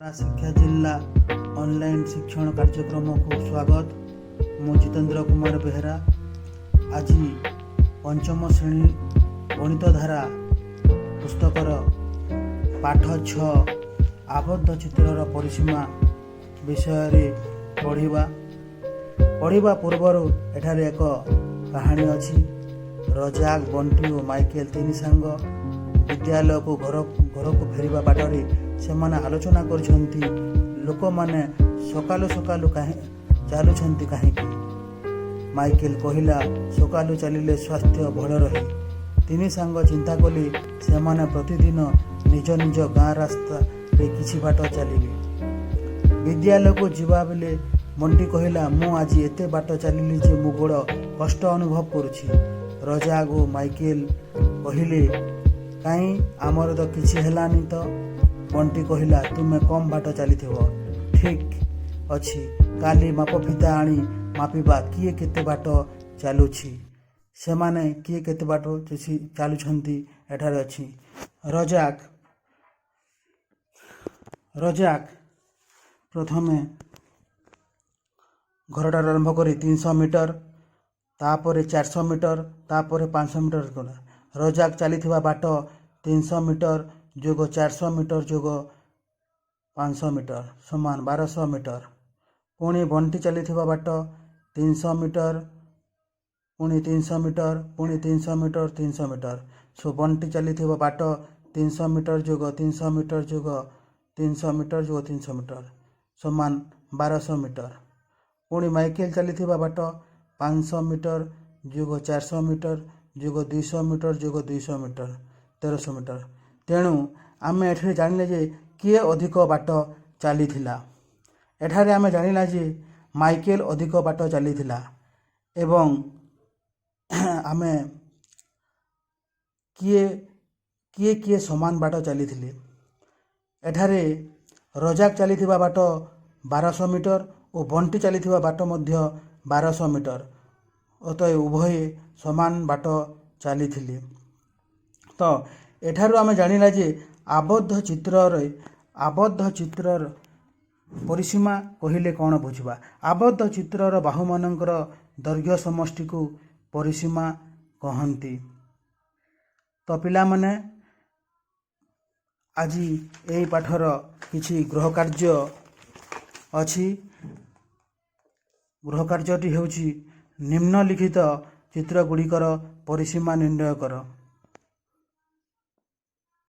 शिक्षा जिला ऑनलाइन शिक्षण कार्यक्रम को स्वागत। मु जितेंद्र कुमार बेहरा। आज पंचम श्रेणी गणित धारा पुस्तकर पाठ 6 आबद्ध चित्रर परिसीमा विषय पढ़िबा पूर्वर एठारे एक कहानी अछि। रजाक, बंटी और माइकेल तीन सांग विद्यालय को घर को फेरिबा बाटरे सेमाने आलोचना करछंती लोक माने सकालु सकालु चलुछंती काहेकि। माइकेल कहिला सकालु चलिले स्वास्थ्य भल रहे। तीन सांग चिंता कले सेमाने प्रतिदिन निज निज गाँ रास्ता रे किछि बाट चलिबे। विद्यालय को जीवा बेले बंटी कहिला मु आज एते बाट चलिली जे मु गोड़ कष्ट अनुभव करुछि। रजा गो माइकेल कहिले काई आमर तो किछि हेलानी तो। बंटी कहिला तुमे कम बाट चलिथिव। ठीक अछि, काली माप फिता आनी मापिबा किए केते बाट चलुछि। सेमाने किए केते बाट चलुछंती एठारे अछि। रजाक प्रथमे घरटार आरंभ करी 300 मीटर, तापरे 400 मीटर, तापरे 500 मीटर गला। रजाक चलिथिबा बाट 300 मीटर जोग 400 मीटर जोग 500 मीटर समान 1200 मीटर। पुणी बंटी चलिथिबा बाट 300 मीटर, पुणी 300 मीटर, पुणी 300 मीटर 300 मीटर। सो बंटी चलिथिबा बाट 300 मीटर जोग 300 मीटर जोग 300 मीटर जोग 300 मीटर समान 1200 मीटर। पुणी माइकेल चलिथिबा बाट 500 मीटर जोग 400 मीटर जोग 200 मीटर जोग 200 मीटर 1300 मीटर। तेणु आम एठारे जानिले जे किए अधिक बाट चलीथिला। एठारे आम जानिला जे माइकेल अधिक बाट चलीथिला एवं आम किए किए समान बाट चलीथिले। एठारे रजाक चलीथिबा बाट 1200 मीटर और बंटी चलीथिबा बाट मध्य 1200 मीटर। अतः उभय समान बाट चलीथिले। तो एठारु आमे जानिला जे आबद्ध चित्रर परिसीमा कहिले कौन बुझिबा। आबद्ध चित्रर बाहु मानकर दैर्घ्य समष्टि को परिसीमा कहंती। तो पिला माने आज एई पाठर किछि गृह कार्य अछि। गृह कार्यटी हेउछि निम्नलिखित चित्र गुड़िकर परिसीमा निर्णय कर।